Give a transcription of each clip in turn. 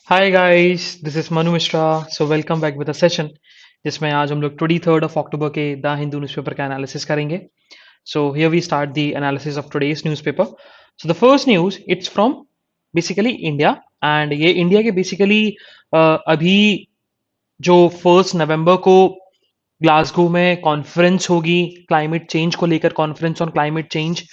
Hi guys, this is Manu Mishra. So welcome back with a session जिसमें आज हम लोग 23 अक्टूबर के द हिंदू न्यूज़पेपर का एनालिसिस करेंगे। So here we start the analysis of today's newspaper. So the first news it's from basically India. And ये India के basically अभी जो 1 नवंबर को ग्लासगो में कॉन्फ्रेंस होगी क्लाइमेट चेंज को लेकर, conference on climate change,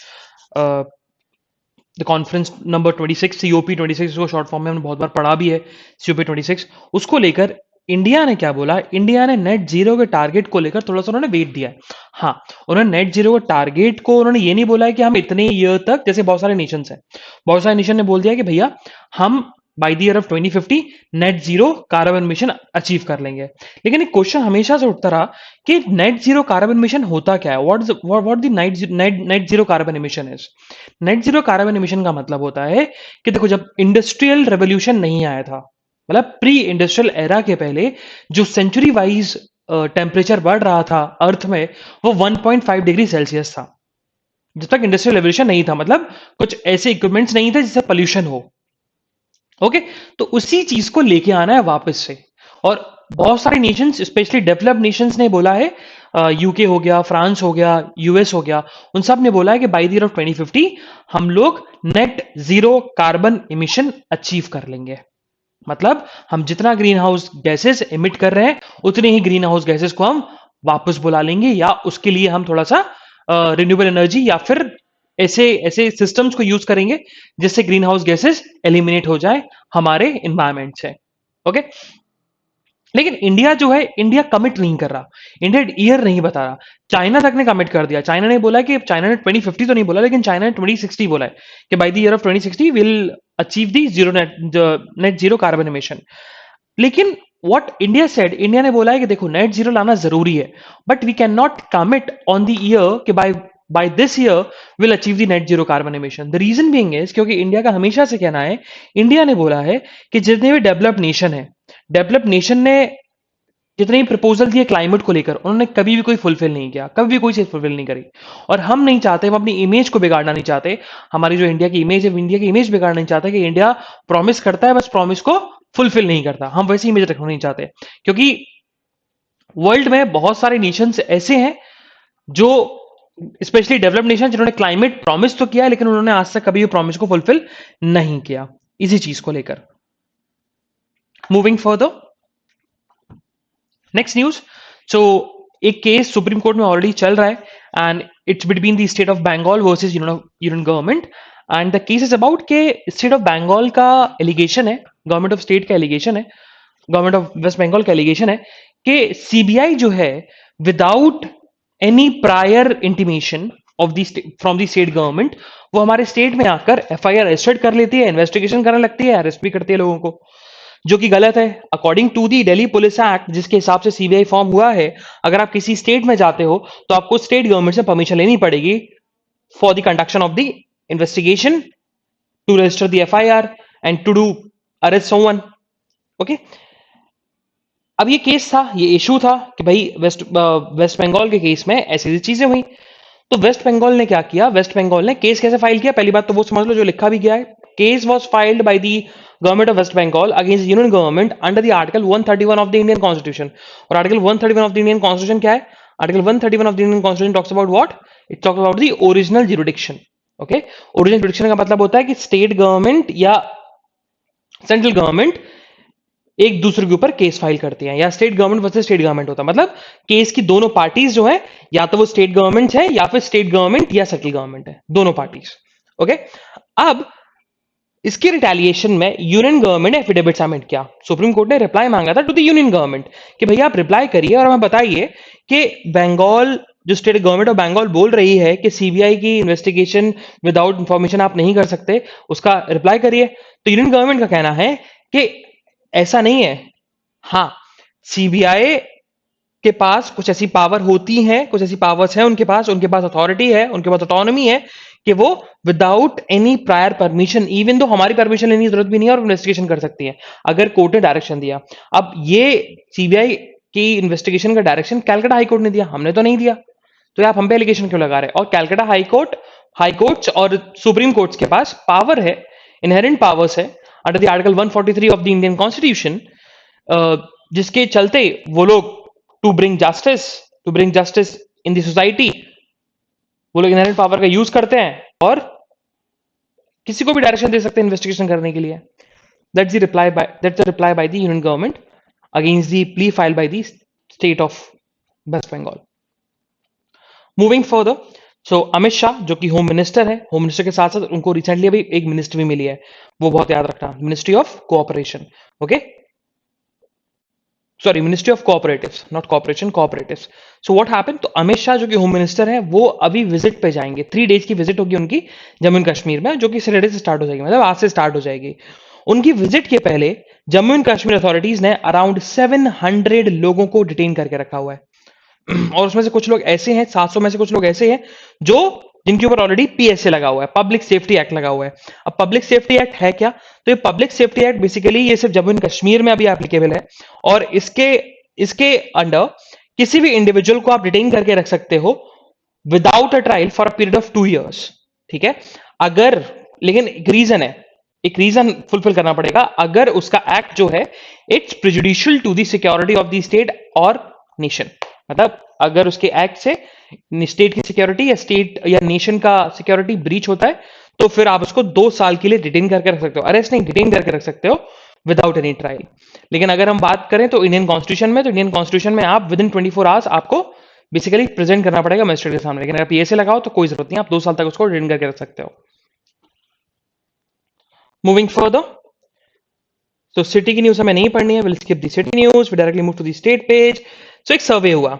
the conference number 26, COP 26 को शॉर्ट फॉर्म में हमने बहुत बार पढ़ा भी है। COP 26 उसको लेकर इंडिया ने क्या बोला, इंडिया ने नेट जीरो के टारगेट को लेकर थोड़ा सा उन्होंने वेट दिया है। हाँ, उन्होंने नेट जीरो के टारगेट को उन्होंने ये नहीं बोला है कि हम इतने ईयर तक, जैसे बहुत सारे नेशंस हैं, बहुत सारे नेशन ने बोल दिया कि भैया हम by the year of 2050 net zero carbon mission achieve कर लेंगे। लेकिन एक क्वेश्चन हमेशा से उठता रहा कि नेट जीरो कार्बन मिशन होता क्या है, what the net zero carbon emission is. Net zero carbon emission का मतलब होता है कि देखो, जब इंडस्ट्रियल रेवोल्यूशन नहीं आया था, मतलब प्री इंडस्ट्रियल एरा के पहले जो सेंचुरी वाइज टेम्परेचर बढ़ रहा था अर्थ में, वो 1.5 डिग्री सेल्सियस था। जब तक इंडस्ट्रियल रेवोल्यूशन नहीं था, मतलब कुछ ऐसे इक्विपमेंट्स नहीं थे जिससे पोल्यूशन हो। ओके, तो उसी चीज को लेके आना है वापस से। और बहुत सारे नेशंस, स्पेशली डेवलप्ड नेशंस ने बोला है, यूके हो गया, फ्रांस हो गया, यूएस हो गया, उन सब ने बोला है कि बाय द ईयर ऑफ 2050 हम लोग net zero carbon emission achieve कर लेंगे। मतलब हम जितना ग्रीन हाउस गैसेस इमिट कर रहे हैं, उतने ही ग्रीन हाउस गैसेस को हम वापस बुला लेंगे, या उसके लिए हम थोड़ा सा रिन्यूएबल एनर्जी या फिर ऐसे ऐसे सिस्टम्स को यूज करेंगे जिससे ग्रीन हाउस गैसेस एलिमिनेट हो जाए हमारे इन्वायरमेंट से। ओके, लेकिन इंडिया जो है, इंडिया कमिट नहीं कर रहा, इंडिया ईयर नहीं बता रहा। चाइना तक ने कमिट कर दिया। चाइना ने बोला कि, चाइना ने 2050 तो नहीं बोला, लेकिन चाइना ने 2060 बोला है कि by the year of 2060 will achieve the zero net zero carbon emission. लेकिन व्हाट इंडिया सेड, इंडिया ने बोला है कि देखो नेट जीरो लाना जरूरी है, but we can not commit on the year कि by this year will achieve the net zero carbon emission. The reason being is, क्योंकि इंडिया का हमेशा से कहना है, इंडिया ने बोला है कि जितने भी डेवलप्ड नेशन है, डेवलप्ड नेशन ने जितने भी प्रपोजल दिए क्लाइमेट को लेकर, उन्होंने कभी भी कोई फुलफिल नहीं किया, कभी भी कोई चीज फुलफिल नहीं करी। और हम नहीं चाहते, हम अपनी इमेज को बिगाड़ना नहीं चाहते। हमारी जो इंडिया की इमेज है, इंडिया की इमेज बिगाड़ना नहीं चाहते कि इंडिया प्रॉमिस करता है, बस प्रॉमिस को फुलफिल नहीं करता। हम वैसी इमेज रखना नहीं चाहते, क्योंकि वर्ल्ड में बहुत सारे नेशंस ऐसे हैं जो, स्पेशली डेवलप्ड नेशन, जिन्होंने क्लाइमेट प्रॉमिस तो किया है, लेकिन उन्होंने आज तक कभी भी प्रॉमिस को फुलफिल नहीं किया। इसी चीज को लेकर moving further, next news. So एक केस सुप्रीम कोर्ट में ऑलरेडी चल रहा है, and it's between the state of Bengal versus union government. And the case is about के स्टेट ऑफ बंगाल का एलिगेशन है, गवर्नमेंट ऑफ स्टेट का एलिगेशन है, गवर्नमेंट ऑफ वेस्ट बंगाल का एलिगेशन है कि सीबीआई जो है, without any prior intimation of the from the state government, वो हमारे स्टेट में आकर एफआईआर रजिस्टर्ड कर लेती है, इन्वेस्टिगेशन करने लगती है, अरेस्ट भी करती है लोगों को, जो कि गलत है। According to the Delhi police act, जिसके हिसाब से सीबीआई फॉर्म हुआ है, अगर आप किसी स्टेट में जाते हो तो आपको स्टेट गवर्नमेंट से परमिशन लेनी पड़ेगी for the conduction of the investigation, to register the FIR and to do arrest someone. Okay, अब ये केस था, ये इशू था कि भाई वेस्ट बंगाल के केस में ऐसी ऐसी चीजें हुई। तो वेस्ट बंगाल ने क्या किया, वेस्ट बंगाल ने केस कैसे फाइल किया, पहली बात तो वो समझ लो जो लिखा भी गया है। Case was filed by the government of waste Bengal against union government under the article 131 of the Indian constitution. और article 131 of the Indian constitution क्या है? Article 131 of the Indian constitution talks about what? It talks about the original jurisdiction. Okay, original jurisdiction का मतलब होता है कि state government या central government एक दूसरे के ऊपर केस फाइल करती हैं, या state government versus state government होता है, मतलब केस की दोनों पार्टीज जो है, या तो वो स्टेट गवर्नमेंट है या फिर स्टेट गवर्नमेंट या सेंट्रल गवर्नमेंट है, दोनों पार्टीज। ओके, अब इसके रिटेलिएशन में यूनियन गवर्नमेंट ने एफिडेविट सबमिट किया। सुप्रीम कोर्ट ने रिप्लाई मांगा था टू द यूनियन गवर्नमेंट कि भैया आप रिप्लाई करिए और हमें बताइए कि बंगाल, जो स्टेट गवर्नमेंट ऑफ बंगाल बोल रही है कि सीबीआई की इन्वेस्टिगेशन विदाउट इंफॉर्मेशन आप नहीं कर सकते, उसका रिप्लाई करिए। तो यूनियन गवर्नमेंट का कहना है कि ऐसा नहीं है। हाँ, सीबीआई के पास कुछ ऐसी पावर होती हैं, कुछ ऐसी पावर्स हैं उनके पास अथॉरिटी है, उनके पास ऑटोनॉमी है कि वो without any prior permission, even though हमारी परमिशन लेने की जरूरत भी नहीं है, और इन्वेस्टिगेशन कर सकती है अगर कोर्ट ने डायरेक्शन दिया। अब ये सीबीआई की इन्वेस्टिगेशन का डायरेक्शन कैलकाटा हाईकोर्ट ने दिया, हमने तो नहीं दिया, तो आप हम पे एलिगेशन क्यों लगा रहे हैं? और कैलकाटा हाईकोर्ट, हाईकोर्ट्स और सुप्रीम कोर्ट्स के पास पावर है, इनहेरेंट पावर्स है under the article 143 of the Indian constitution, जिसके चलते वो लोग to bring justice in the society, वो लोग इनहेरेंट पावर का यूज करते हैं और किसी को भी डायरेक्शन दे सकते हैं इन्वेस्टिगेशन करने के लिए. That's the reply by the union government against the plea filed by the state of West Bengal. Moving further, so Amit Shah जो कि होम मिनिस्टर है, होम मिनिस्टर के साथ साथ उनको रिसेंटली अभी एक मिनिस्ट्री भी मिली है, वो बहुत याद रखना, ministry of cooperation. Okay, sorry, ministry of cooperatives, not cooperation, cooperatives. So what happened, तो अमित शाह जो कि होम मिनिस्टर है वो अभी विजिट पे जाएंगे. 3 डेज की विजिट होगी उनकी जम्मू एंड कश्मीर में, जो कि सैटरडे से स्टार्ट हो जाएगी, मतलब आज से स्टार्ट हो जाएगी. उनकी विजिट के पहले जम्मू एंड कश्मीर अथॉरिटीज ने अराउंड 700 लोगों को डिटेन करके रखा हुआ है. और उसमें से कुछ लोग ऐसे हैं, 700 में से कुछ लोग ऐसे हैं जो जिनके ऊपर ऑलरेडी पीएसए लगा हुआ है, पब्लिक सेफ्टी एक्ट लगा हुआ है. अब पब्लिक सेफ्टी एक्ट है क्या, तो ये पब्लिक सेफ्टी एक्ट बेसिकली ये सिर्फ जम्मू एंड कश्मीर में अभी एप्लीकेबल है, और इसके अंडर किसी भी इंडिविजुअल को आप डिटेन करके रख सकते हो without a trial for a period of 2 years. ठीक है, अगर, लेकिन एक रीजन है, एक रीजन फुलफिल करना पड़ेगा. अगर उसका एक्ट जो है it's prejudicial to the security of the state और नेशन, मतलब अगर उसके एक्ट से स्टेट की सिक्योरिटी या स्टेट या नेशन का सिक्योरिटी ब्रीच होता है, तो फिर आप उसको 2 साल के लिए डिटेन करके रख सकते हो, अरेस्ट नहीं, डिटेन करके रख सकते हो विदाउट एनी ट्रायल. लेकिन अगर हम बात करें तो इंडियन कॉन्स्टिट्यूशन में, तो इंडियन कॉन्स्टिट्यूशन में आप विद इन 24 आवर्स आपको बेसिकली प्रेजेंट करना पड़ेगा मजिस्ट्रेट के सामने. लेकिन अगर पीएसए लगाओ तो कोई जरूरत नहीं, आप 2 साल तक उसको डिटेन करके रख सकते हो. मूविंग फर्दर, तो सिटी की न्यूज हमें नहीं पढ़नी है, will skip the city news, we directly move to the state page. So एक सर्वे हुआ,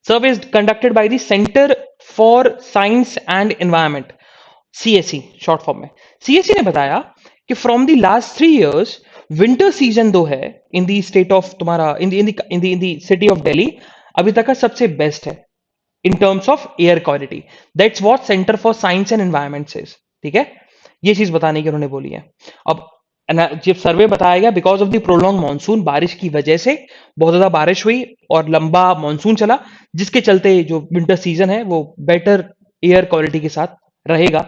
survey is conducted by the centre for science and environment, CSE short form में. CSE ने बताया कि from the last 3 years winter season दो है in the state of तुम्हारा in the city of Delhi अभी तक का सबसे बेस्ट है in terms of air quality. That's what centre for science and environment says. ठीक है, ये चीज बताने की उन्होंने बोली है. अब जब सर्वे बताया गया, because of the prolong monsoon, बारिश की वजह से बहुत ज्यादा बारिश हुई और लंबा मानसून चला, जिसके चलते जो विंटर सीजन है वो बेटर एयर क्वालिटी के साथ रहेगा.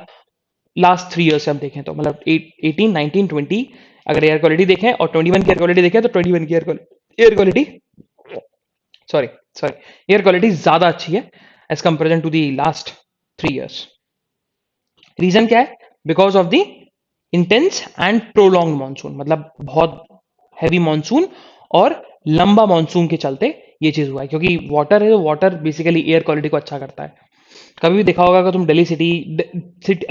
लास्ट 3 years से हम देखें तो, मतलब 18, 19, 20 अगर एयर क्वालिटी देखें और 21 की एयर क्वालिटी देखें, तो 21 की air quality sorry air quality ज्यादा अच्छी है as comparison to the last 3 years. Reason क्या है, because of the intense and prolong monsoon, मतलब बहुत हैवी मानसून और लंबा मानसून के चलते ये चीज हुआ है. क्योंकि वाटर है, तो वाटर बेसिकली एयर क्वालिटी को अच्छा करता है. कभी भी देखा होगा, अगर तुम दिल्ली सिटी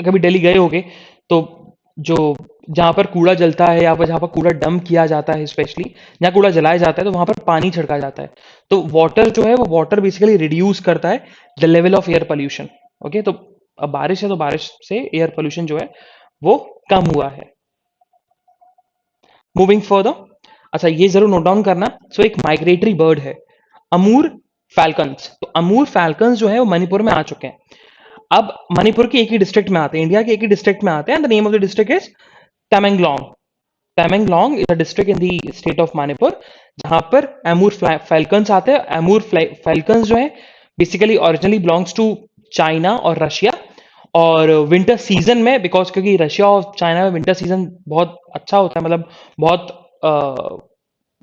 कभी दिल्ली गए होगे, तो जो जहां पर कूड़ा जलता है या फिर जहां पर कूड़ा डंप किया जाता है, स्पेशली जहां कूड़ा जलाया जाता है, तो वहां पर पानी छिड़का जाता है. तो वाटर जो है वो वाटर बेसिकली रिड्यूस करता है the level of air pollution. Okay, तो अब बारिश है तो बारिश से एयर पोल्यूशन जो है वो कम हुआ है. मूविंग फर्दर, अच्छा ये जरूर नोट डाउन करना. सो एक माइग्रेटरी बर्ड है अमूर फैल्कन्स. तो अमूर फैल्कन्स जो है वो मणिपुर में आ चुके हैं. अब मणिपुर के एक ही डिस्ट्रिक्ट में आते हैं, इंडिया के एक ही डिस्ट्रिक्ट में आते हैं. The name of the district is Tamenglong. Tamenglong is a district in the state of Manipur, जहां पर एमूर फैल्कन्स आते हैं. एमूर फैल्कन्स जो है basically originally belongs to China और रशिया. और विंटर सीजन में, बिकॉज क्योंकि रशिया और चाइना में विंटर सीजन बहुत अच्छा होता है, मतलब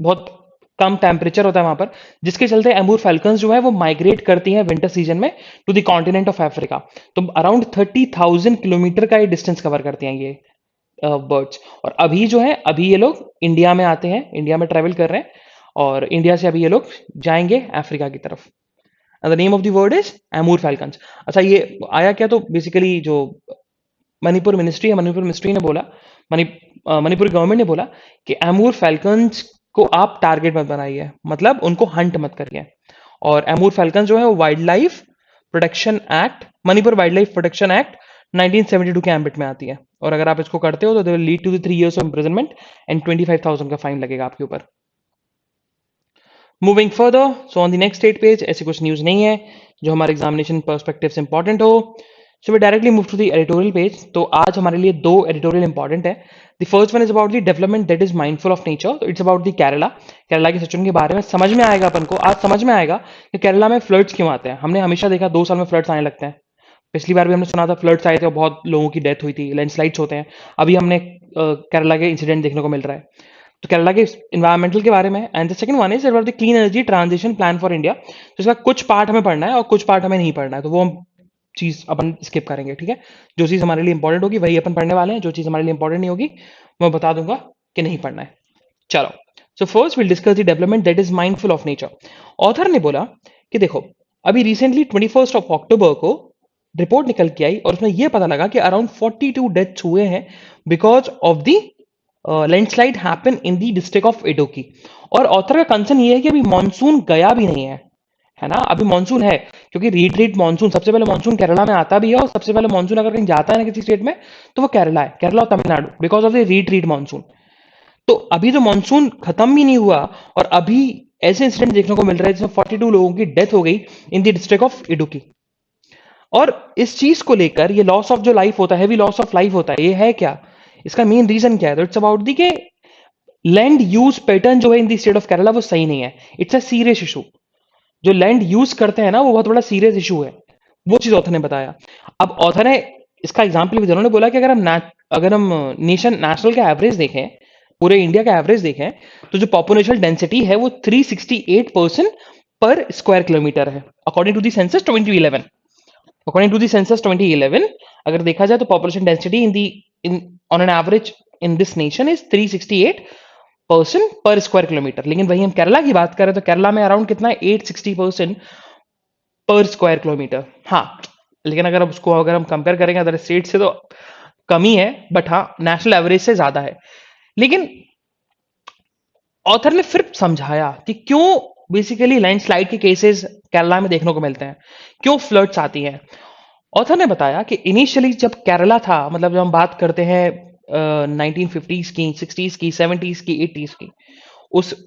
बहुत कम टेम्परेचर होता है वहां पर, जिसके चलते एमूर फैल्कन्स जो है वो माइग्रेट करती हैं विंटर सीजन में to the continent of Africa. तो अराउंड 30,000 किलोमीटर का ये डिस्टेंस कवर करती हैं ये बर्ड्स. और अभी जो है, अभी ये लोग इंडिया में आते हैं, इंडिया में ट्रेवल कर रहे हैं, और इंडिया से अभी ये लोग जाएंगे अफ्रीका की तरफ. The name of the word is Amur falcons. अच्छा ये आया क्या, तो बेसिकली जो मणिपुर मिनिस्ट्री है, मणिपुर मिनिस्ट्री ने बोला, मणिपुर गवर्नमेंट ने बोला कि एमूर फैल्कन्स को आप टारगेट मत बनाइए, मतलब उनको हंट मत करिए. और एमूर फैल्कन जो है वो wild life protection act, Manipur wild life protection act 1972 के एम्बिट में आती है. और अगर आप इसको करते हो तो they will lead to 3 years of imprisonment and 25,000 का फाइन लगेगा आपके ऊपर. Moving further, so on the next state page ऐसी कुछ न्यूज नहीं है जो हमारे एग्जामिनेशन पर्सपेक्टिव से इंपॉर्टेंट हो. So we directly move to the editorial page. तो आज हमारे लिए 2 एडिटोरियल इंपॉर्टेंट है. The first one is about the development that is mindful of nature. तो इट्स अबाउट द केरला के सिचुएशन के बारे में समझ में आएगा अपन को. आज समझ में आएगा कि केरला में फ्लड्स क्यों आते हैं. हमने हमेशा देखा 2 साल में फ्लड्स आने लगते हैं, पिछली बार भी हमने सुना था फ्लड्स आए थे और बहुत लोगों की डेथ हुई थी, लैंडस्लाइड्स होते हैं। अभी हमने केरला के इंसिडेंट देखने को मिल रहा है। तो केरला के इन्वायरमेंटल के बारे में, and the second one is about the clean energy transition plan for India. तो इसका कुछ पार्ट हमें पढ़ना है और कुछ पार्ट हमें नहीं पढ़ना है, तो वो हम चीज अपन स्किप करेंगे, ठीक है। जो चीज हमारे लिए इंपॉर्टेंट होगी वही अपन पढ़ने वाले हैं, जो चीज हमारे लिए इंपॉर्टेंट नहीं होगी मैं बता दूंगा कि नहीं पढ़ना है। चलो, so first will discuss the development that is mindful of nature. Author ने बोला कि देखो, अभी रिसेंटली 21 को रिपोर्ट निकल के आई और उसमें यह पता लगा कि अराउंड 42 डेथ्स हुए हैं because of the landslide happen in the district of Idukki. और ऑथर का कंसर्न ये है कि अभी मानसून गया भी नहीं है ना, अभी मानसून है, क्योंकि रीट्रीट मानसून, सबसे पहले मानसून केरला में आता भी है और सबसे पहले मानसून अगर कहीं जाता है ना किसी स्टेट में तो वो केरला है, केरला और Tamil Nadu, because of the retreat monsoon. तो अभी तो मानसून खत्म भी नहीं हुआ और अभी ऐसे इंसिडेंट देखने को मिल रहा है जिसमें 42 लोगों की डेथ हो गई in the district of Idukki. और इस चीज को लेकर ये लॉस ऑफ जो लाइफ होता है, हैवी लॉस ऑफ लाइफ होता है, ये है क्या, इसका मेन रीजन क्या है? तो इट्स अबाउट दी के लैंड यूज पैटर्न जो है in the state of Kerala वो सही नहीं है। It's a serious issue. जो लैंड यूज करते हैं ना वो बहुत बड़ा सीरियस इशू है, वो चीज ऑथर ने बताया। अब ऑथर ने इसका एग्जाम्पल भी दिया, उन्होंने बोला कि अगर हम नेशन नेशनल का एवरेज देखें, पूरे इंडिया का एवरेज देखें, तो जो पॉपुलेशन डेंसिटी है वो 368 पर स्क्वायर किलोमीटर है according to the census 2011। According to the census 2011 अगर देखा जाए तो population density in on an average in this nation is 368 per square kilometre. लेकिन वही हम केरला की बात करें तो केरला में अराउंड कितना है, 860 पर स्क्वायर किलोमीटर। हाँ, लेकिन अगर हम कंपेयर करेंगे अदर स्टेट से तो कमी है, बट हाँ नेशनल एवरेज से ज्यादा है। लेकिन ऑथर ने फिर समझाया कि क्यों बेसिकली लैंडस्लाइड के केसेस केरला में देखने को मिलते हैं, क्यों फ्लड्स आती हैं। ऑथर ने बताया कि इनिशियली जब केरला था, मतलब जब हम बात करते हैं 1950s की, 60s की, 70s की, 80s की,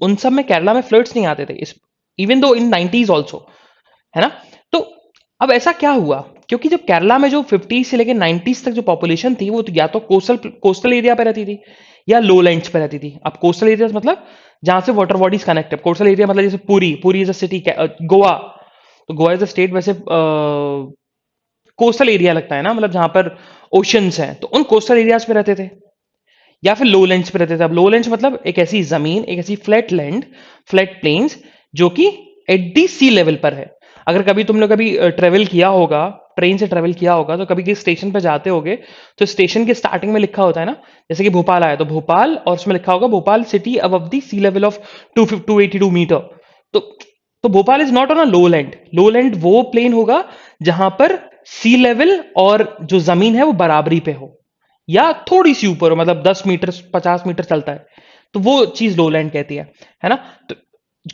उन सब में केरला में फ्लड्स नहीं आते थे, इवन दो इन 90s ऑल्सो, है ना। तो अब ऐसा क्या हुआ, क्योंकि जब केरला में जो 50 से लेकर 90s तक जो पॉपुलेशन थी वो तो या तो कोस्टल एरिया पे रहती थी या लोलैंड्स पे रहती थी। अब कोस्टल एरिया मतलब जहां से वाटर बॉडीज कनेक्ट है, कोस्टल एरिया मतलब जैसे पूरी पूरी इज अ सिटी, गोवा, तो गोवा इज अ स्टेट, वैसे कोस्टल एरिया लगता है ना, मतलब जहां पर ओशंस हैं, तो उन कोस्टल एरियाज पे रहते थे या फिर लोलैंड्स पे रहते थे। अब लोलैंड्स मतलब एक ऐसी जमीन, एक ऐसी फ्लैट लैंड, फ्लैट प्लेन्स जो कि एट दी सी लेवल पर है। अगर कभी तुमने कभी ट्रेवल किया होगा, ट्रेन से ट्रेवल किया होगा, तो कभी किसी स्टेशन पर जाते होगे तो स्टेशन के स्टार्टिंग में लिखा होता है ना, जैसे कि भोपाल आया तो भोपाल, और उसमें लिखा होगा Bhopal city above the sea level of 282 metre. तो तो Bhopal is not on a low land. Low land वो प्लेन होगा जहां पर सी लेवल और जो जमीन है वो बराबरी पे हो या थोड़ी सी ऊपर हो, मतलब 10 मीटर 50 मीटर चलता है, तो वो चीज लोलैंड कहती है ना। तो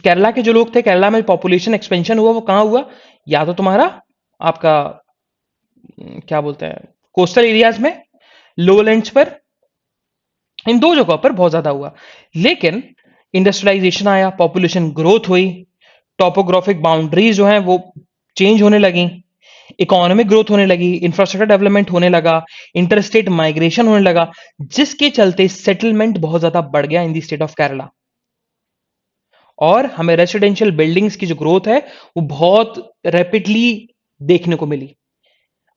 केरला के जो लोग थे, केरला में पॉपुलेशन एक्सपेंशन हुआ वो कहां हुआ, या तो तुम्हारा आपका क्या बोलते हैं कोस्टल एरियाज में, लोलैंड्स पर, इन दो जगहों पर बहुत ज्यादा हुआ। लेकिन इंडस्ट्रियलाइजेशन आया, पॉपुलेशन ग्रोथ हुई, टॉपोग्राफिक बाउंड्रीज जो हैं वो चेंज होने लगी, इकोनॉमिक ग्रोथ होने लगी, इंफ्रास्ट्रक्चर डेवलपमेंट होने लगा, इंटरस्टेट माइग्रेशन होने लगा, जिसके चलते सेटलमेंट बहुत ज्यादा बढ़ गया इन द स्टेट ऑफ केरला। और हमें रेसिडेंशियल बिल्डिंग्स की जो ग्रोथ है वो बहुत रैपिडली देखने को मिली।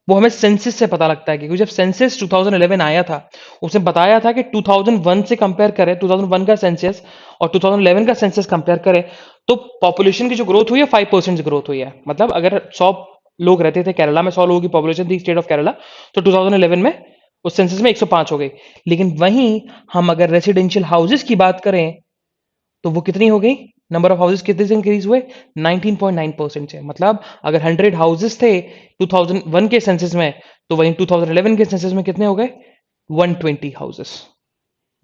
वो हमें सेंसस से पता लगता है, क्योंकि जब सेंसस 2011 आया था उसने बताया था कि 2001 से कंपेयर करें, 2001 का सेंसस और 2011 का सेंसस कंपेयर करें तो पॉपुलेशन की जो ग्रोथ हुई है 5% ग्रोथ हुई है। मतलब अगर 100 लोग रहते थे केरला में, 100 लोगों की पॉपुलेशन थी स्टेट ऑफ केरला, तो 2011 में उस सेंसस में 105 हो गई। लेकिन वहीं हम अगर रेसिडेंशियल हाउसेस की बात करें तो वो कितनी हो गई, नंबर ऑफ हाउसेस कितने से इंक्रीज हुए, 19.9% से। मतलब अगर 100 हाउसेस थे 2001 के सेंसस में, तो वहीं 2011 के सेंसस में कितने हो गए, 120 हाउसेस।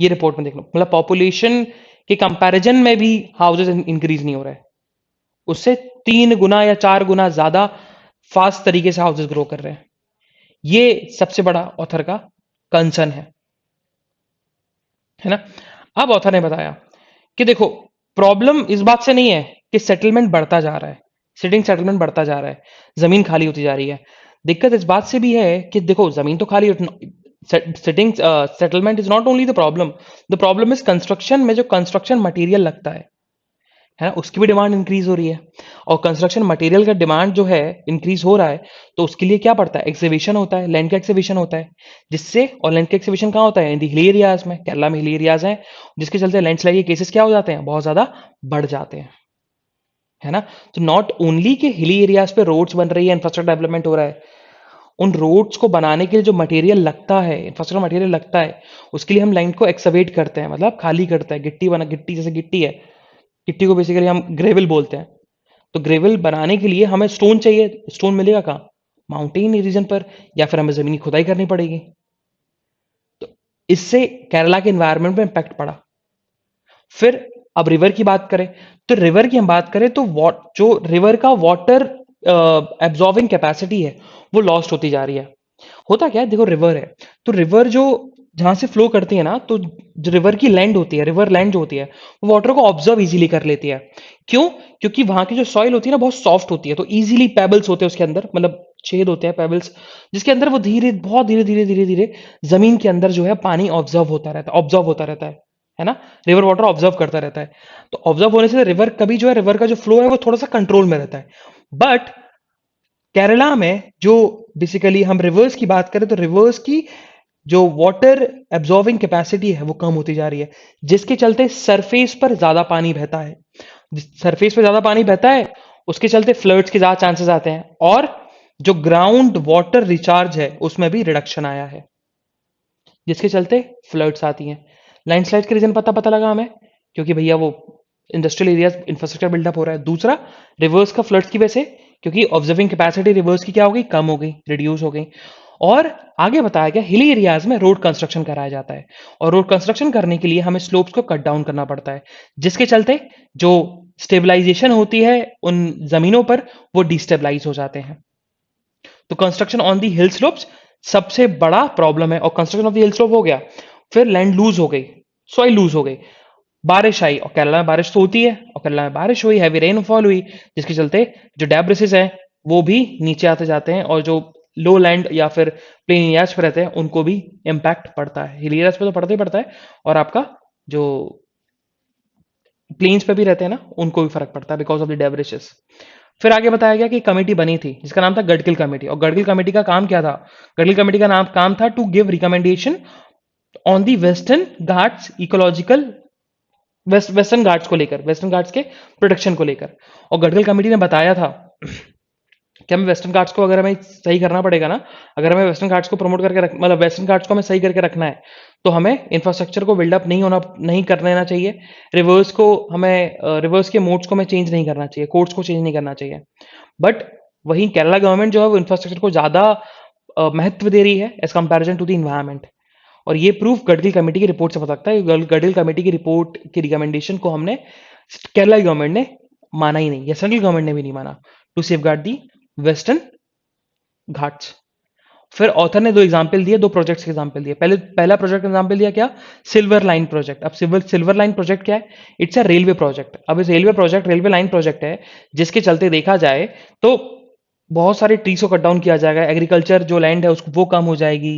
ये रिपोर्ट में देख लो, मतलब पॉपुलेशन के कंपैरिजन में भी हाउसेस इंक्रीज नहीं हो रहा है, उससे 3 गुना या 4 गुना ज्यादा फास्ट तरीके से हाउसेस ग्रो कर रहे हैं। ये सबसे बड़ा ऑथर का कंसर्न है ना। अब ऑथर ने बताया कि देखो, प्रॉब्लम इस बात से नहीं है कि सेटलमेंट बढ़ता जा रहा है, सिटिंग सेटलमेंट बढ़ता जा रहा है, जमीन खाली होती जा रही है। दिक्कत इस बात से भी है कि देखो जमीन तो खाली, sitting settlement is not only the problem is construction में जो कंस्ट्रक्शन मटेरियल लगता है है ना, उसकी भी डिमांड इंक्रीज हो रही है। और कंस्ट्रक्शन मटेरियल का डिमांड जो है इंक्रीज हो रहा है, तो उसके लिए क्या पड़ता है, एक्सिबिशन होता है, लैंड का एक्सिबिशन होता है, जिससे, और लैंड का एक्सिबिशन कहाँ होता है, इन द हिली एरियाज में, केरला में हिली एरियाज हैं, जिसके चलते लैंडस्लाइड के केसेस क्या हो जाते हैं, बहुत ज्यादा बढ़ जाते हैं, है ना। तो नॉट ओनली के हिली एरियाज पे रोड्स बन रही है, इंफ्रास्ट्रक्चर डेवलपमेंट हो रहा है, उन रोड्स को बनाने के लिए जो मटेरियल लगता है, इंफ्रास्ट्रक्चर मटेरियल लगता है, उसके लिए हम लैंड को एक्सवेट करते हैं, मतलब खाली करते हैं, गिट्टी जैसे गिट्टी है, गिट्टी को बेसिकली हम ग्रेवल बोलते हैं। तो ग्रेवल बनाने के लिए हमें स्टोन चाहिए, स्टोन मिलेगा कहाँ, माउंटेन रीजन पर, या फिर हमें जमीन की खुदाई करनी पड़ेगी। तो इससे केरला के एनवायरनमेंट में इम्पैक्ट पड़ा। फिर अब रिवर की बात करें, तो रिवर की हम बात करें तो जो रिवर का वाटर एब्जॉर्बिंग कैपेसिटी है, वो लॉस्ट होती जा रही है। होता क्या है, देखो रिवर है, तो रिवर जो जहां से फ्लो करती है ना, तो जो रिवर की लैंड होती है, रिवर लैंड जो होती है, वो वाटर को ऑब्जर्व इजीली कर लेती है। क्यों? क्योंकि वहां की जो सॉइल होती है ना, बहुत सॉफ्ट होती है, तो इजीली पेबल्स होते हैं उसके अंदर, मतलब छेद होते हैं, पेबल्स, जिसके अंदर वो बहुत धीरे धीरे जमीन के अंदर जो है पानी ऑब्जर्व होता रहता है ना, रिवर वाटर ऑब्जर्व करता रहता है। तो ऑब्जर्व होने से रिवर कभी जो है, रिवर का जो फ्लो है वो थोड़ा सा कंट्रोल में रहता है। बट केरला में जो बेसिकली हम रिवर्स की बात करें, तो रिवर्स की जो वाटर एब्जॉर्बिंग कैपेसिटी है वो कम होती जा रही है, जिसके चलते सरफेस पर ज्यादा पानी बहता है। सरफेस पर ज्यादा पानी बहता है, उसके चलते फ्लड्स के ज्यादा चांसेस आते हैं, और जो ग्राउंड वाटर रिचार्ज है उसमें भी रिडक्शन आया है, जिसके चलते फ्लड्स आती हैं। लैंडस्लाइड के रीजन पता लगा हमें, क्योंकि भैया वो इंडस्ट्रियल एरिया इंफ्रास्ट्रक्चर बिल्डअप हो रहा है। दूसरा, रिवर्स का फ्लड्स की वजह से, क्योंकि ऑब्जर्विंग कैपेसिटी रिवर्स की क्या हो गई, कम हो गई, रिड्यूस हो गई। और आगे बताया गया हिली एरियाज में रोड कंस्ट्रक्शन कराया जाता है, और रोड कंस्ट्रक्शन करने के लिए हमें स्लोप्स को कट डाउन करना पड़ता है, जिसके चलते जो स्टेबलाइजेशन होती है उन जमीनों पर, वो डिस्टेबलाइज हो जाते हैं। तो construction on the hill slopes सबसे बड़ा प्रॉब्लम है, और construction of the hill slope हो गया, फिर लैंड लूज हो गई, सॉइल लूज हो गई, बारिश आई, और केरला में बारिश तो होती है, और केरला में बारिश हुई, हैवी रेनफॉल हुई, जिसके चलते जो डेब्रिसेस हैं वो भी नीचे आते जाते हैं, और जो लो लैंड या फिर प्लेन एरियाज पे रहते हैं उनको भी इम्पैक्ट पड़ता है। हिल एरियाज पे तो पड़ता ही पड़ता है, और आपका जो प्लेन्स पे भी रहते हैं ना, उनको भी फर्क पड़ता है बिकॉज ऑफ द डेब्रिसेस। फिर आगे बताया गया कि कमेटी बनी थी जिसका नाम था गडकिल कमेटी, और गडकिल कमेटी का काम क्या था, गडकिल कमेटी का काम था to give recommendation on the Western Ghats ecological, Western Ghats को लेकर, वेस्टर्न घाट्स के प्रोटेक्शन को लेकर। और गडकरी कमेटी ने बताया था कि हमें वेस्टर्न घाट्स को, अगर हमें सही करना पड़ेगा ना, अगर हमें वेस्टर्न घाट्स को प्रमोट करके रख, मतलब वेस्टर्न घाट्स को हमें सही करके रखना है, तो हमें इंफ्रास्ट्रक्चर को बिल्डअप नहीं कर लेना चाहिए, रिवर्स को हमें, रिवर्स के मोड्स को हमें चेंज नहीं करना चाहिए, कोड्स को चेंज नहीं करना चाहिए। बट वहीं केरला गवर्नमेंट जो है वो इंफ्रास्ट्रक्चर को ज्यादा महत्व दे रही है as comparison to the environment. और ये प्रूफ गडगिल कमेटी की रिपोर्ट से हो सकता है। गडगिल कमेटी की रिपोर्ट की रिकमेंडेशन को हमने, केरला गवर्नमेंट ने माना ही नहीं, या सेंट्रल गवर्नमेंट ने भी नहीं माना, to safeguard the Western Ghats. फिर ऑथर ने दो एग्जाम्पल दिए, दो प्रोजेक्ट्स के एग्जाम्पल दिए। पहला प्रोजेक्ट एग्जाम्पल दिया क्या, सिल्वर लाइन प्रोजेक्ट। अब सिल्वर लाइन प्रोजेक्ट क्या है, इट्स अ रेलवे प्रोजेक्ट। अब इस रेलवे लाइन प्रोजेक्ट है, जिसके चलते देखा जाए तो बहुत सारे ट्रीज को कट डाउन किया जाएगा, एग्रीकल्चर जो लैंड है उसको वो कम हो जाएगी,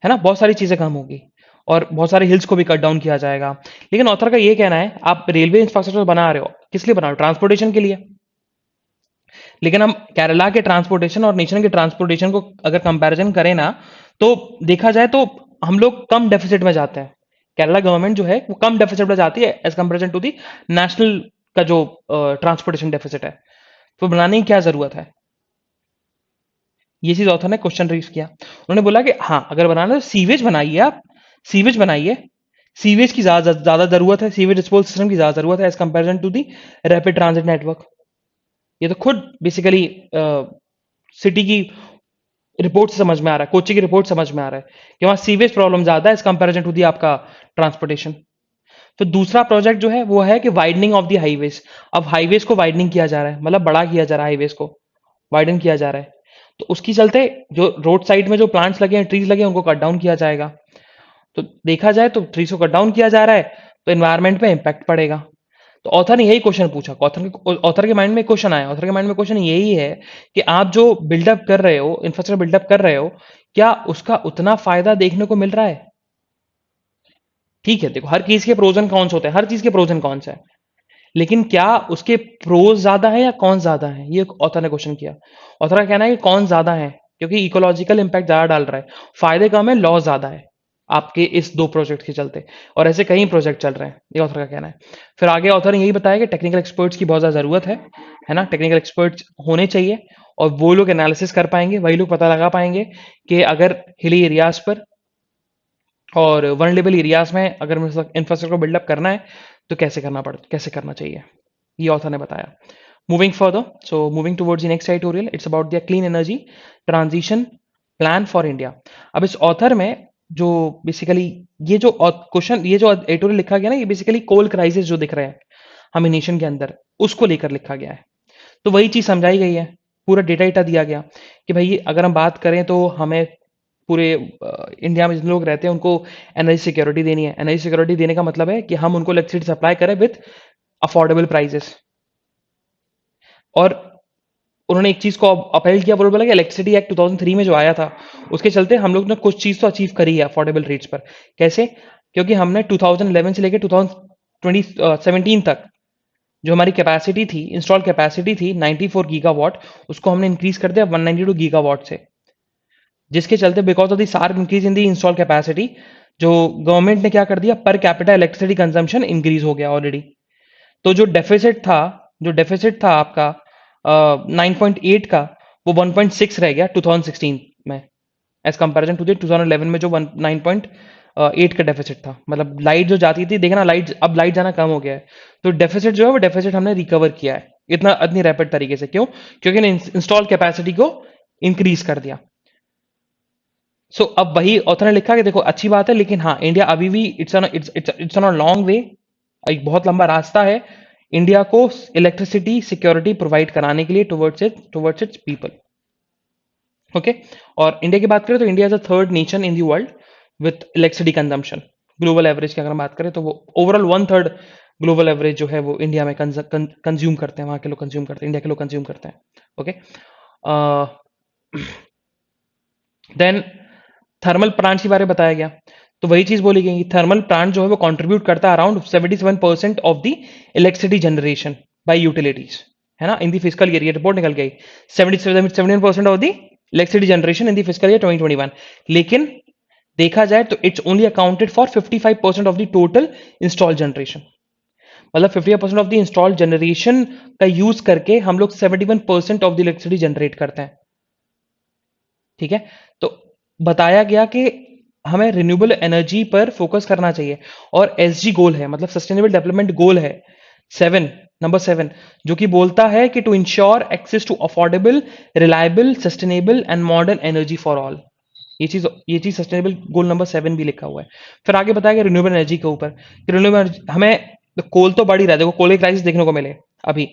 है ना, बहुत सारी चीजें कम होगी, और बहुत सारे हिल्स को भी कट डाउन किया जाएगा। लेकिन ऑथर का ये कहना है, आप रेलवे इंफ्रास्ट्रक्चर बना रहे हो, किस लिए बना रहे हो, ट्रांसपोर्टेशन के लिए। लेकिन हम केरला के ट्रांसपोर्टेशन और नेशन के ट्रांसपोर्टेशन को अगर कंपैरिजन करें ना, तो देखा जाए तो हम लोग कम डेफिसिट में जाते हैं। केरला गवर्नमेंट जो है वो कम डेफिसिट में जाती है as comparison to the national का जो ट्रांसपोर्टेशन डेफिसिट है। तो बनाने की क्या जरूरत है, ये चीज ऑथर ने क्वेश्चन रेज किया। उन्होंने बोला कि हाँ, अगर बनाना है तो सीवेज बनाइए, आप सीवेज बनाइए, सीवेज की ज्यादा जरूरत है, सीवेज डिस्पोजल सिस्टम की ज्यादा जरूरत है as comparison to the rapid transit network. ये तो खुद बेसिकली सिटी की रिपोर्ट से समझ में आ रहा है, कोची की रिपोर्ट समझ में आ रहा है कि वहां सीवेज प्रॉब्लम ज्यादा है एज कंपेरिजन टू दी आपका ट्रांसपोर्टेशन। तो दूसरा प्रोजेक्ट जो है वो है कि वाइडनिंग ऑफ दी हाईवेज। अब हाईवेज को वाइडनिंग किया जा रहा है, मतलब बड़ा किया जा रहा है, हाईवेज को वाइडन किया जा रहा है। तो उसकी चलते जो रोड साइड में जो प्लांट्स लगे हैं, ट्रीज लगे हैं, उनको कट डाउन किया जाएगा। तो देखा जाए तो ट्रीज को कट डाउन किया जा रहा है, तो एनवायरमेंट पे इंपैक्ट पड़ेगा। तो ऑथर ने यही क्वेश्चन पूछा, ऑथर के माइंड में क्वेश्चन आया, ऑथर के माइंड में क्वेश्चन यही है कि आप जो बिल्डअप कर रहे हो, इंफ्रास्ट्रक्चर बिल्डअप कर रहे हो, क्या उसका उतना फायदा देखने को मिल रहा है। ठीक है, देखो हर चीज के प्रोज एंड कॉन्स होते हैं, हर चीज के प्रोज एंड कॉन्स है, लेकिन क्या उसके प्रोज ज्यादा है या कॉन्स ज्यादा है, ये ऑथर ने क्वेश्चन किया। ऑथर का कहना है कि कॉन्स ज्यादा है, क्योंकि इकोलॉजिकल इम्पैक्ट ज्यादा डाल रहा है, फायदे कम है, लॉस ज्यादा है आपके इस दो प्रोजेक्ट के चलते, और ऐसे कई प्रोजेक्ट चल रहे हैं, ये ऑथर का कहना है। फिर आगे ऑथर ने यही बताया कि टेक्निकल एक्सपर्ट्स की बहुत ज्यादा जरूरत है ना, टेक्निकल एक्सपर्ट्स होने चाहिए, और वो लोग एनालिसिस कर पाएंगे, वही लोग पता लगा पाएंगे कि अगर हिली एरियाज पर और वनरेबल एरियाज में अगर इंफ्रास्ट्रक्चर को बिल्डअप करना है तो कैसे करना चाहिए, ये ऑथर ने बताया। Moving further, so moving towards the next editorial, it's about the clean energy transition plan for India. अब इस ऑथर में जो बेसिकली ये जो क्वेश्चन, ये जो एडिटोरियल लिखा गया ना, ये बेसिकली कोल क्राइसिस जो दिख रहे हैं हमें नेशन के अंदर, उसको लेकर लिखा गया है। तो वही चीज समझाई गई है, पूरा डेटा दिया गया कि भाई अगर हम बात करें तो हमें पूरे इंडिया में जितने लोग रहते हैं उनको एनर्जी सिक्योरिटी देनी है। एनर्जी सिक्योरिटी देने का मतलब है कि हम उनको इलेक्ट्रिसिटी सप्लाई करें विथ अफोर्डेबल प्राइसेस। और उन्होंने एक चीज को अपहेल्ड किया, बोला कि इलेक्ट्रिसिटी एक्ट 2003 में जो आया था उसके चलते हम लोग ने कुछ चीज तो अचीव करी है अफोर्डेबल रेट्स पर। कैसे? क्योंकि हमने 2011 से लेकर 2017 तक जो हमारी कैपेसिटी थी, इंस्टॉल कैपेसिटी थी 94 गीगावाट, उसको हमने इंक्रीज कर दिया 192 गीगावाट से, जिसके चलते because of the sharp increase in the install capacity, जो गवर्नमेंट ने क्या कर दिया, per capita electricity consumption increase हो गया ऑलरेडी। तो जो डेफिसिट था आपका 9.8 का, वो 1.6 रह गया 2016 में, एज कंपेरिजन टू द 2011 में जो 9.8 का डेफिसिट था। मतलब लाइट जो जाती थी, देखना लाइट, अब लाइट जाना कम हो गया है, तो डेफिसिट जो है वो डेफिसिट हमने रिकवर किया है इतनी रैपिड तरीके से। क्यों? क्योंकि इंस्टॉल कैपेसिटी को इंक्रीज कर दिया। अब वही ऑथर ने लिखा कि देखो अच्छी बात है, लेकिन हाँ इंडिया अभी भी it's on a long way, एक बहुत लंबा रास्ता है इंडिया को इलेक्ट्रिसिटी सिक्योरिटी प्रोवाइड कराने के लिए टुवर्ड्स इट्स पीपल। ओके, और इंडिया की बात करें तो India is the third nation in the world with electricity consumption. Global average की अगर हम बात करें तो वो ओवरऑल 1/3 ग्लोबल एवरेज जो है वो इंडिया में कंज्यूम करते हैं, वहां के लोग कंज्यूम करते हैं, इंडिया के लोग कंज्यूम करते हैं। ओके, देन थर्मल प्लांट के बारे में बताया गया, तो वही चीज बोली गई, थर्मल प्लांट जो है वो कंट्रीब्यूट करता है around 77% of the electricity generation by utilities, है ना, इन द फिजिकल ईयर। ये रिपोर्ट निकल गई 77% of the electricity generation in the physical year 2021। लेकिन देखा जाए तो it's only accounted for 55% of the total install generation. मतलब 55% ऑफ द इंस्टॉल जनरेशन का यूज करके हम लोग 71% ऑफ द इलेक्ट्रिसिटी जनरेट करते हैं। ठीक है, तो बताया गया कि हमें रिन्यूएबल एनर्जी पर फोकस करना चाहिए, और एसजी गोल है, मतलब सस्टेनेबल डेवलपमेंट गोल है 7, जो कि बोलता है कि to ensure access to affordable, reliable, sustainable and modern energy for all. ये चीज सस्टेनेबल गोल नंबर 7 भी लिखा हुआ है। फिर आगे बताया गया रिन्यूएबल एनर्जी के ऊपर कि रिन्यूएबल हमें, कोल तो बढ़ ही रहा है, देखो कोल की क्राइसिस देखने को मिले अभी,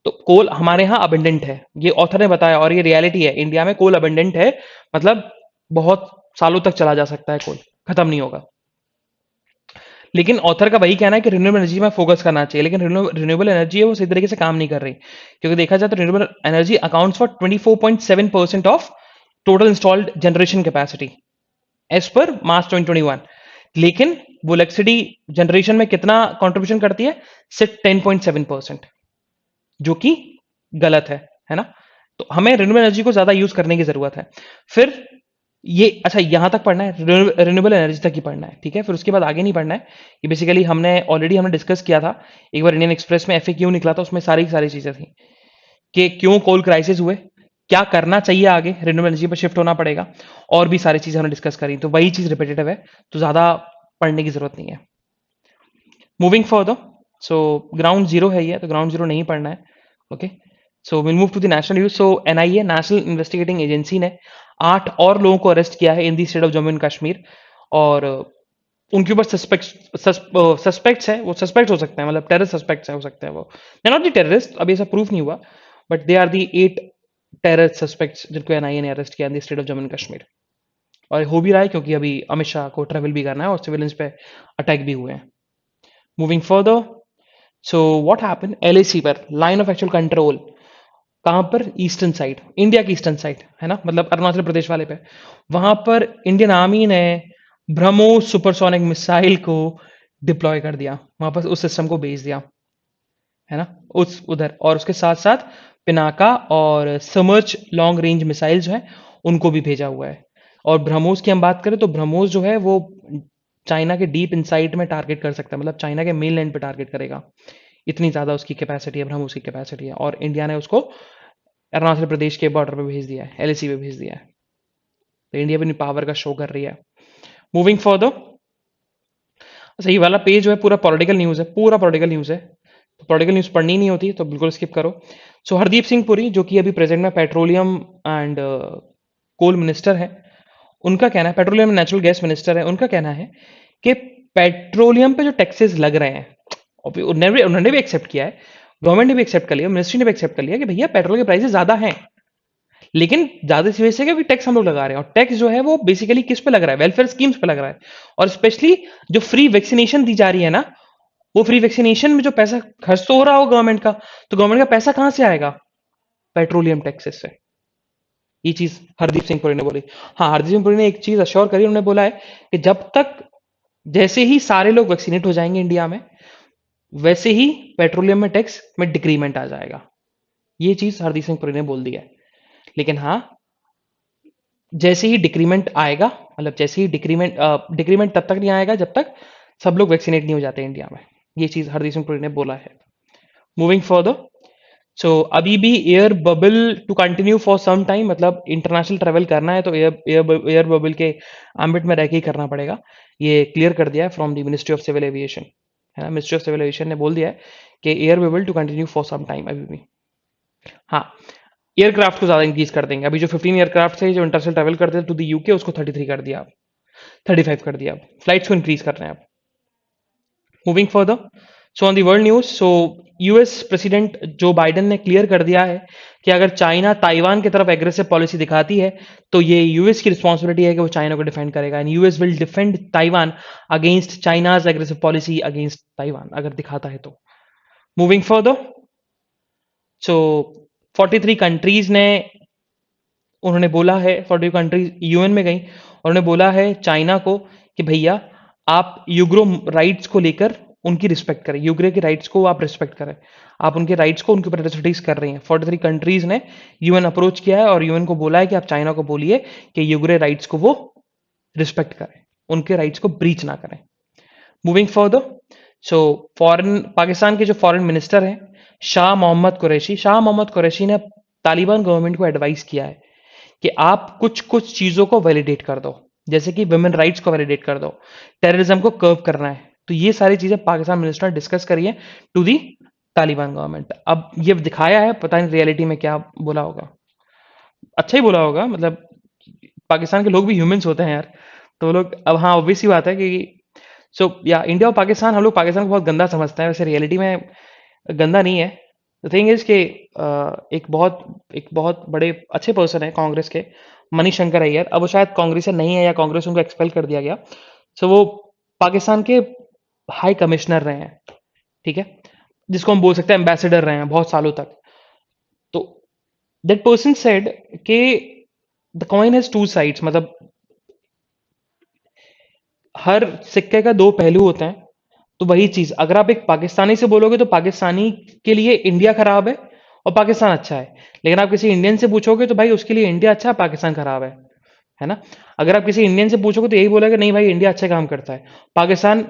तो कोल हमारे यहाँ अबंडेंट है, ये ऑथर ने बताया, और ये रियलिटी है, इंडिया में कोल अबंडेंट है, मतलब बहुत सालों तक चला जा सकता है कोल, खत्म नहीं होगा। लेकिन ऑथर का वही कहना है कि रिन्यूएबल एनर्जी में फोकस करना चाहिए, लेकिन रिन्यूएबल एनर्जी है वो सही तरीके से काम नहीं कर रही, क्योंकि देखा जाए तो renewable energy accounts for 24.7% of total installed generation capacity as per March 2021। लेकिन वो इलेक्ट्रिसिटी जनरेशन में कितना कंट्रीब्यूशन करती है? सिर्फ 10.7%, जो कि गलत है ना। तो हमें रिन्यूएबल एनर्जी को ज्यादा यूज करने की जरूरत है। फिर ये अच्छा यहां तक पढ़ना है, रिन्यूएबल एनर्जी तक ही पढ़ना है, ठीक है, फिर उसके बाद आगे नहीं पढ़ना है। ये बेसिकली हमने डिस्कस किया था एक बार, इंडियन एक्सप्रेस में एफएक्यू निकला था, उसमें सारी सारी चीजें थी कि क्यों कोल क्राइसिस हुए, क्या करना चाहिए, आगे रिन्यूएबल एनर्जी पर शिफ्ट होना पड़ेगा, और भी सारी चीजें हमने डिस्कस करी, तो वही चीज रिपीटेटिव है, तो ज्यादा पढ़ने की जरूरत नहीं है। Moving for so ground zero है ये, तो ग्राउंड जीरो नहीं पढ़ना है। Okay, so will move to the national news. So NIA, national investigating agency ने 8 और लोगों को अरेस्ट किया है in the state of Jammu and Kashmir, और उनके ऊपर सस्पेक्ट्स है, वो सस्पेक्ट हो सकते हैं, मतलब टेररिस्ट सस्पेक्ट्स हो सकते हैं, वो नॉट द टेररिस्ट, अभी ऐसा प्रूफ नहीं हुआ, but they are the 8 terrorist suspects जिनको एनआईए ने अरेस्ट किया in the state of Jammu and Kashmir. और हो भी रहा है क्योंकि अभी अमित शाह को ट्रेवल भी करना है और सिविलियंस पे अटैक भी हुए हैं। Moving further, so what happened LAC पर, लाइन ऑफ एक्चुअल कंट्रोल कहां पर? ईस्टर्न साइड, इंडिया की ईस्टर्न साइड, है ना, मतलब अरुणाचल प्रदेश वाले पे, वहां पर इंडियन आर्मी ने ब्रह्मोस सुपरसोनिक मिसाइल को डिप्लॉय कर दिया, वहां पर उस सिस्टम को भेज दिया। है ना, उस उधर, और उसके साथ साथ पिनाका और समर्च लॉन्ग रेंज मिसाइल जो है उनको भी भेजा हुआ है। और ब्रह्मोस की हम बात करें तो ब्रह्मोस जो है वो चाइना के डीप इनसाइट में टारगेट कर सकता है, मतलब चाइना के मेन लैंड पे टारगेट करेगा। इतनी ज़्यादा उसकी कैपेसिटी है, ब्रह्मोस की कैपेसिटी है, और इंडिया ने उसको अरुणाचल प्रदेश के बॉर्डर पे भेज दिया है, एलएसी पे भेज दिया है। तो इंडिया अपनी पावर का शो कर रही है। मूविंग फॉर अच्छा, ये वाला पेज जो है पूरा पॉलिटिकल न्यूज़ है, पूरा पॉलिटिकल न्यूज़ है। तो पॉलिटिकल न्यूज़ पढ़नी नहीं होती तो बिल्कुल स्किप करो। सो हरदीप सिंह पुरी जो कि अभी प्रेजेंट में पेट्रोलियम एंड कोल मिनिस्टर है, उनका कहना है, petroleum and natural gas minister है, उनका कहना है कि पेट्रोलियम पे जो टैक्सेस लग रहे हैं, उन्होंने भी एक्सेप्ट किया है, गवर्नमेंट ने भी एक्सेप्ट कर लिया, मिनिस्ट्री ने भी एक्सेप्ट कर लिया कि भैया पेट्रोल के प्राइसेस ज़्यादा हैं, लेकिन ज्यादा सी वजह से कि टैक्स हम लोग लगा रहे हैं, और टैक्स जो है वो बेसिकली किस पे लग रहा है, वेलफेयर स्कीम्स पे लग रहा है। और स्पेशली जो फ्री वैक्सीनेशन दी जा रही है ना, वो फ्री वैक्सीनेशन में जो पैसा खर्च तो हो रहा हो गवर्नमेंट का, तो गवर्नमेंट का पैसा कहां से आएगा, पेट्रोलियम टैक्सेस से। ये चीज हरदीप सिंह पुरी ने बोली। हाँ, हरदीप सिंह पुरी ने एक चीज अश्योर करी, उन्होंने बोला है कि जब तक, जैसे ही सारे लोग वैक्सीनेट हो जाएंगे इंडिया में, वैसे ही पेट्रोलियम में टैक्स में डिक्रीमेंट आ जाएगा। ये चीज हरदीप सिंह पुरी ने बोल दी है। लेकिन हाँ, जैसे ही डिक्रीमेंट आएगा, मतलब जैसे ही डिक्रीमेंट तब तक नहीं आएगा जब तक सब लोग वैक्सीनेट नहीं हो जाते इंडिया में। ये चीज हरदीप सिंह पुरी ने बोला है। मूविंग फर्दर, सो अभी भी air bubble to continue for some time, मतलब इंटरनेशनल ट्रेवल करना है तो एयर बबल के एम्बिट में रह के ही करना पड़ेगा। ये क्लियर कर दिया है from the ministry of civil aviation, है ना, मिनिस्ट्री ऑफ सिविल एविएशन ने बोल दिया है कि air bubble to continue for some time अभी भी। हाँ, एयरक्राफ्ट को ज्यादा इंक्रीज कर देंगे। अभी जो 15 एयरक्राफ्ट थे जो इंटरनेशनल ट्रैवल करते थे टू द यूके, उसको 33 कर दिया, अब 35 कर दिया, अब फ्लाइट्स को इंक्रीज कर रहे हैं अब। Moving further, so on the world news, so US president Joe Biden ने क्लियर कर दिया है कि अगर चाइना ताइवान की तरफ एग्रेसिव पॉलिसी दिखाती है तो ये यूएस की रिस्पॉन्सिबिलिटी है कि वो चाइना को डिफेंड करेगा, and US will defend Taiwan against China's aggressive policy against Taiwan, अगर दिखाता है तो। मूविंग फर्दर, सो 43 कंट्रीज ने, उन्होंने बोला है, 40 कंट्रीज यूएन में गई, उन्होंने बोला है चाइना को कि भैया आप यूग्रो राइट्स को लेकर उनकी रिस्पेक्ट करें, यूग्रे के राइट्स को आप रिस्पेक्ट करें, आप उनके राइट्स को, उनके ऊपर रेस्ट्रिक्ट कर रही हैं। 43 कंट्रीज ने यूएन अप्रोच किया है और यूएन को बोला है कि आप चाइना को बोलिए कि यूग्रे राइट्स को वो रिस्पेक्ट करें, उनके राइट्स को ब्रीच ना करें। Moving further, so foreign, Pakistan के जो फॉरेन मिनिस्टर हैं शाह मोहम्मद कुरैशी ने तालिबान गवर्नमेंट को एडवाइस किया है कि आप कुछ कुछ चीजों को वैलिडेट कर दो, जैसे कि वुमेन राइट्स को वैलिडेट कर दो, टेररिज्म को कर्व करना है। तो ये सारी चीजें पाकिस्तान मिनिस्टर ने डिस्कस करी है टू दी तालिबान गवर्नमेंट। अब ये दिखाया है, पता नहीं रियलिटी में क्या बोला होगा, अच्छा ही बोला होगा, मतलब पाकिस्तान के लोग भी ह्यूमंस होते हैं यार, तो वो लोग, अब हाँ ऑब्वियस सी बात है कि, सो या इंडिया और पाकिस्तान, हम लोग पाकिस्तान को बहुत गंदा समझते हैं, वैसे रियलिटी में गंदा नहीं है। द थिंग इज कि एक बहुत बड़े अच्छे पर्सन है कांग्रेस के, मणिशंकर अय्यर, अब वो शायद कांग्रेस से नहीं है या कांग्रेस उनको एक्सपेल कर दिया गया। सो वो पाकिस्तान के हाई कमिश्नर रहे हैं, ठीक है, जिसको हम बोल सकते हैं एम्बेसडर रहे हैं बहुत सालों तक। तो दैट पर्सन सेड कि the coin has two sides, मतलब हर सिक्के का दो पहलू होते हैं। तो वही चीज अगर आप एक पाकिस्तानी से बोलोगे तो पाकिस्तानी के लिए इंडिया खराब है और पाकिस्तान अच्छा है, लेकिन आप किसी इंडियन से पूछोगे तो भाई उसके लिए इंडिया अच्छा है, पाकिस्तान खराब है ना। अगर आप किसी इंडियन से पूछोगे तो यही बोलेगा नहीं भाई इंडिया अच्छा काम करता है, पाकिस्तान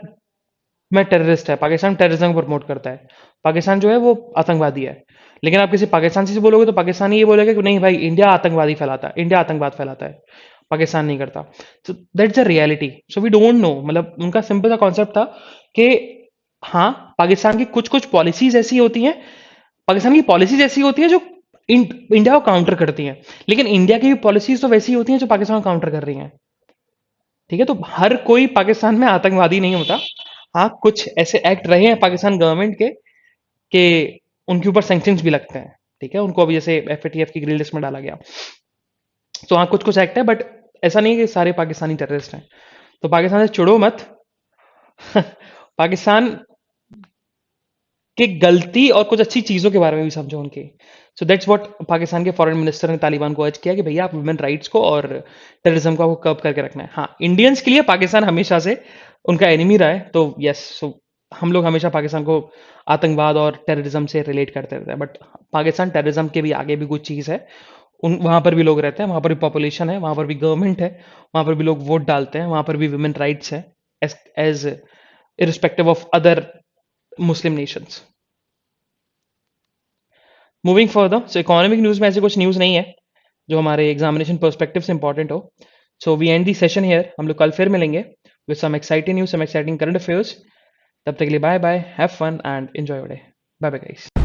में टेररिस्ट है, पाकिस्तान टेररिज्म को प्रमोट करता है, पाकिस्तान जो है वो आतंकवादी है। लेकिन आप किसी पाकिस्तान से बोलोगे तो पाकिस्तानी ये बोलेगा कि नहीं भाई इंडिया आतंकवादी फैलाता है, इंडिया आतंकवाद फैलाता है, पाकिस्तान नहीं करता। तो that's the reality, so we don't know, मतलब उनका सिंपल सा कॉन्सेप्ट था कि हाँ, पाकिस्तान की कुछ कुछ पॉलिसीज ऐसी होती हैं, पाकिस्तान की पॉलिसीज ऐसी होती है जो इंडिया को काउंटर करती हैं, लेकिन इंडिया की भी पॉलिसीज तो वैसी होती हैं जो पाकिस्तान को काउंटर कर रही हैं। ठीक है, तो हर कोई पाकिस्तान में आतंकवादी नहीं होता। हाँ, कुछ ऐसे एक्ट रहे हैं पाकिस्तान गवर्नमेंट के कि उनके ऊपर सैंक्शंस भी लगते हैं, ठीक है, उनको अभी जैसे एफएटीएफ की ग्रिल लिस्ट में डाला गया। तो हाँ, कुछ कुछ एक्ट है, बट ऐसा नहीं है कि सारे पाकिस्तानी टेररिस्ट हैं। तो पाकिस्तान से चिढ़ो मत पाकिस्तान की गलती और कुछ अच्छी चीजों के बारे में भी समझो उनके। सो दैट्स व्हाट पाकिस्तान के फॉरेन मिनिस्टर ने तालिबान को अर्ज किया कि भैया आप ह्यूमन राइट्स को और टेररिज्म को कर्व करके रखना है। हाँ, इंडियंस के लिए पाकिस्तान हमेशा से उनका एनिमी रहा है, तो यस, सो हम लोग हमेशा पाकिस्तान को आतंकवाद और टेररिज्म से रिलेट करते रहते हैं, बट पाकिस्तान टेररिज्म के भी आगे भी कुछ चीज़ है। उन वहाँ पर भी लोग रहते हैं, वहाँ पर भी पॉपुलेशन है, वहाँ पर भी गवर्नमेंट है, वहाँ पर भी लोग वोट डालते हैं, वहाँ पर भी वुमेन राइट्स है, as irrespective of other Muslim nations. Moving further, so economic news में ऐसे कुछ न्यूज़ नहीं है जो हमारे एग्जामिनेशन पर्सपेक्टिव से इंपॉर्टेंट हो। So we end the session here. हम लोग कल फिर मिलेंगे with some exciting news, some exciting current affairs. तब तक के लिए bye bye, have fun and enjoy your day. Bye bye guys.